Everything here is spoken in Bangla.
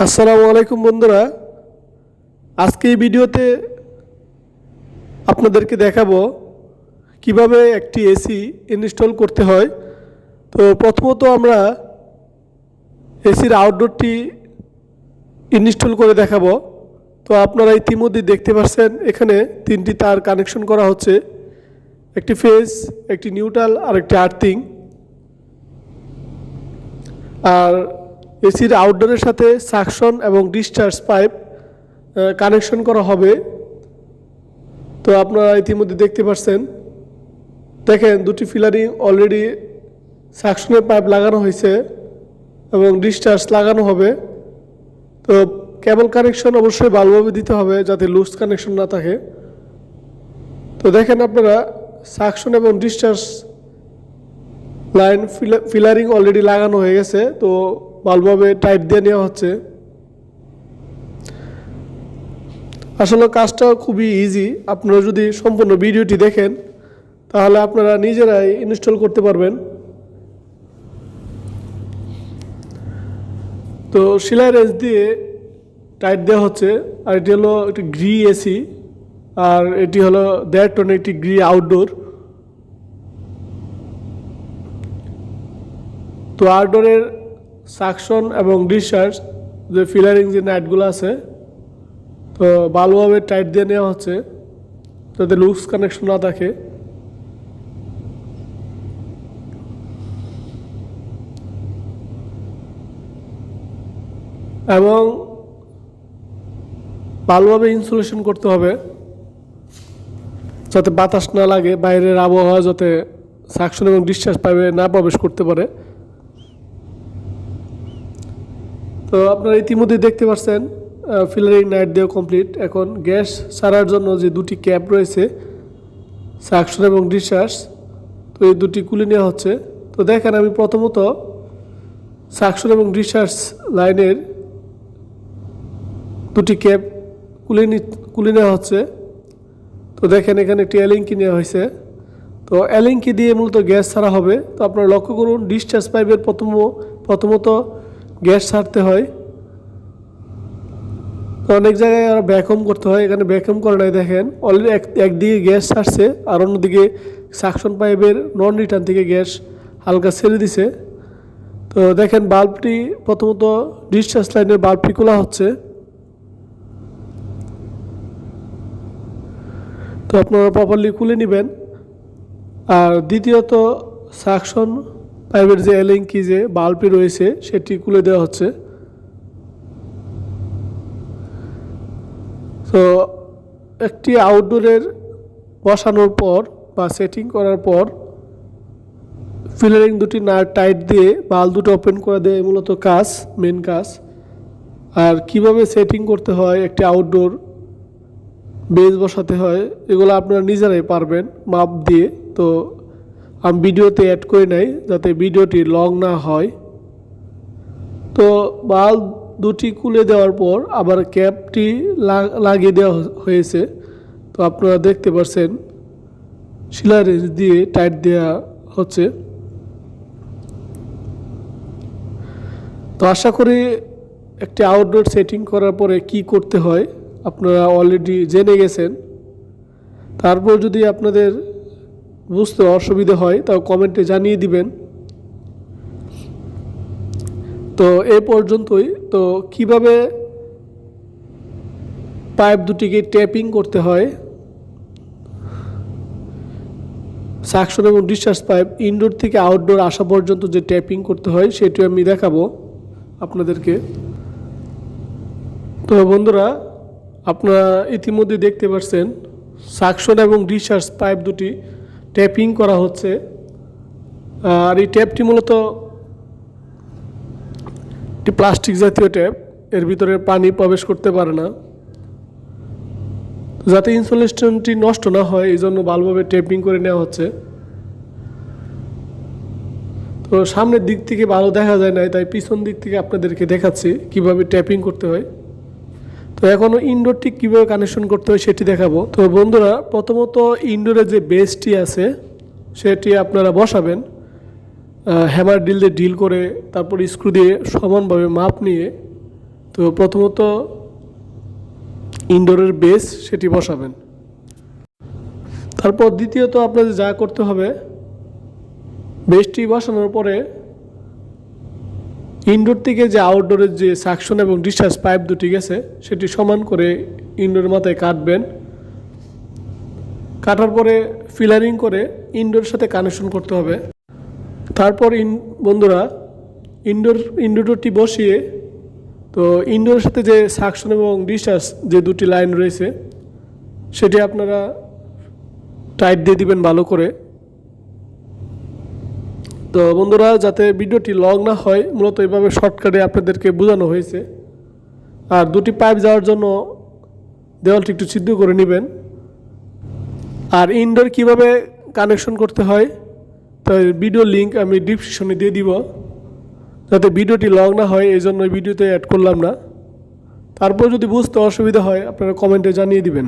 আসসালামু আলাইকুম বন্ধুরা, আজকে এই ভিডিওতে আপনাদেরকে দেখাবো কিভাবে একটি এসি ইনস্টল করতে হয়। তো প্রথমত আমরা এসির আউটডোরটি ইনস্টল করে দেখাবো। তো আপনারা ইতিমধ্যে দেখতে পাচ্ছেন এখানে তিনটি তার কানেকশন করা হচ্ছে, একটি ফেজ, একটি নিউট্রাল আর একটি আর্থিং। আর এসির আউটডোরের সাথে সাকশন এবং ডিসচার্জ পাইপ কানেকশন করা হবে। তো আপনারা ইতিমধ্যে দেখতে পাচ্ছেন, দেখেন দুটি ফিলারিং অলরেডি সাকশনের পাইপ লাগানো হয়েছে এবং ডিসচার্জ লাগানো হবে। তো কেবল কানেকশন অবশ্যই ভালোভাবে দিতে হবে যাতে লুজ কানেকশন না থাকে। তো দেখেন আপনারা সাকশন এবং ডিসচার্জ লাইন ফিলারিং অলরেডি লাগানো হয়ে গেছে, তো ভালোভাবে টাইট দিয়ে নেওয়া হচ্ছে। আসলে কাজটা খুবই ইজি, আপনারা যদি সম্পূর্ণ ভিডিওটি দেখেন তাহলে আপনারা নিজেরাই ইনস্টল করতে পারবেন। তো সেলাই রেঞ্জ দিয়ে টাইট দেওয়া হচ্ছে। আর এটি হলো একটি গ্রি এসি, আর এটি হলো 1.5 টন একটি গ্রি আউটডোর। তো আউটডোরের সাকশন এবং ডিসচার্জ যে ফিলারিং যে নাটগুলো আছে, তো ভালোভাবে টাইট দিয়ে নেওয়া হচ্ছে যাতে লুজ কানেকশন না থাকে। এবং ভালোভাবে ইনসুলেশন করতে হবে যাতে বাতাস না লাগে, বাইরের আবহাওয়া যাতে সাকশন এবং ডিসচার্জ পাইপে না প্রবেশ করতে পারে। তো আপনারা ইতিমধ্যে দেখতে পাচ্ছেন ফিলারিং নাইট দেওয়া কমপ্লিট। এখন গ্যাস ছাড়ার জন্য যে দুটি ক্যাপ রয়েছে সাকশন এবং ডিসচার্জ, তো এই দুটি খুলে নেওয়া হচ্ছে। তো দেখেন আমি প্রথমত সাকশন এবং ডিসচার্জ লাইনের দুটি ক্যাপ খুলে নেওয়া হচ্ছে। তো দেখেন এখানে একটি এলিঙ্কি নেওয়া হয়েছে। তো এলিঙ্কি দিয়ে মূলত গ্যাস ছাড়া হবে। তো আপনারা লক্ষ্য করুন ডিসচার্জ পাইপের প্রথমত গ্যাস ছাড়তে হয়। তো অনেক জায়গায় আর ভ্যাকুয়াম করতে হয়, এখানে ভ্যাকুয়াম করে নাই। দেখেন অলরেডি একদিকে গ্যাস ছাড়ছে আর অন্যদিকে সাকশন পাইপের নন রিটার্ন থেকে গ্যাস হালকা ছেড়ে দিছে। তো দেখেন বাল্বটি প্রথমত ডিসচার্জ লাইনের বাল্বটি খোলা হচ্ছে। তো আপনারা প্রপারলি খুলে নেবেন। আর দ্বিতীয়ত সাকশন পাইপের যে এলিঙ্কি যে বাল্বটি রয়েছে সেটি খুলে দেওয়া হচ্ছে। তো একটি আউটডোরের বসানোর পর বা সেটিং করার পর ফিলারিং দুটি নাট টাইট দিয়ে বাল্ব দুটো ওপেন করে দেয় মূলত কাজ, মেন কাজ। আর কিভাবে সেটিং করতে হয়, একটি আউটডোর বেজ বসাতে হয়, এগুলো আপনারা নিজেরাই পারবেন মাপ দিয়ে। তো আমি ভিডিওতে অ্যাড করে নাই যাতে ভিডিওটি লং না হয়। তো বাল্ব দুটি খুলে দেওয়ার পর আবার ক্যাপটি লাগিয়ে দেওয়া হয়েছে। তো আপনারা দেখতে পাচ্ছেন সেলাই রেঞ্জ দিয়ে টাইট দেওয়া হচ্ছে। তো আশা করি একটি আউটডোর সেটিং করার পরে কি করতে হয় আপনারা অলরেডি জেনে গেছেন। তারপর যদি আপনাদের বুঝতে অসুবিধা হয় তাও কমেন্টে জানিয়ে দিবেন। তো এই পর্যন্তই। তো কিভাবে পাইপ দুটিকে ট্যাপিং করতে হয়, সাকশন এবং ডিসচার্জ পাইপ ইনডোর থেকে আউটডোর আসা পর্যন্ত যে ট্যাপিং করতে হয় সেটি আমি দেখাবো আপনাদেরকে। তো বন্ধুরা আপনারা ইতিমধ্যে দেখতে পাচ্ছেন সাকশন এবং ডিসচার্জ পাইপ দুটি ট্যাপিং করা হচ্ছে। আর এই ট্যাপটি মূলত একটি প্লাস্টিক জাতীয় ট্যাপ, এর ভিতরে পানি প্রবেশ করতে পারে না। যাতে ইনসুলেশনটি নষ্ট না হয় এই জন্য ভালোভাবে ট্যাপিং করে নেওয়া হচ্ছে। তো সামনের দিক থেকে ভালো দেখা যায় না, তাই পিছন দিক থেকে আপনাদেরকে দেখাচ্ছি কিভাবে ট্যাপিং করতে হয়। তো এখনও ইনডোরটি কীভাবে কানেকশন করতে হয় সেটি দেখাবো। তো বন্ধুরা প্রথমত ইনডোরে যে বেসটি আছে সেটি আপনারা বসাবেন হ্যামার ডিল দিয়ে ডিল করে, তারপর স্ক্রু দিয়ে সমানভাবে মাপ নিয়ে তো প্রথমত ইনডোরের বেস সেটি বসাবেন। তারপর দ্বিতীয়ত আপনাদের যা করতে হবে, বেসটি বসানোর পরে ইনডোর থেকে যে আউটডোরের যে সাকশন এবং ডিসচার্জ পাইপ দুটি গেছে সেটি সমান করে ইনডোর মাথায় কাটবেন। কাটার পরে ফিলারিং করে ইনডোরের সাথে কানেকশন করতে হবে। তারপর বন্ধুরা ইনডোরটি বসিয়ে, তো ইনডোরের সাথে যে সাকশন এবং ডিসচার্জ যে দুটি লাইন রয়েছে সেটি আপনারা টাইট দিয়ে দিবেন ভালো করে। তো বন্ধুরা, যাতে ভিডিওটি লং না হয়, মূলত এইভাবে শর্টকাটে আপনাদেরকে বোঝানো হয়েছে। আর দুটি পাইপ যাওয়ার জন্য দেওয়ালটি একটু ছিদ্র করে নেবেন। আর ইনডোর কিভাবে কানেকশন করতে হয় তাই ভিডিও লিংক আমি ডিসক্রিপশনে দিয়ে দিব, যাতে ভিডিওটি লং না হয়, এই জন্য ভিডিওতে অ্যাড করলাম না। তারপর যদি বুঝতে অসুবিধা হয় আপনারা কমেন্টে জানিয়ে দিবেন।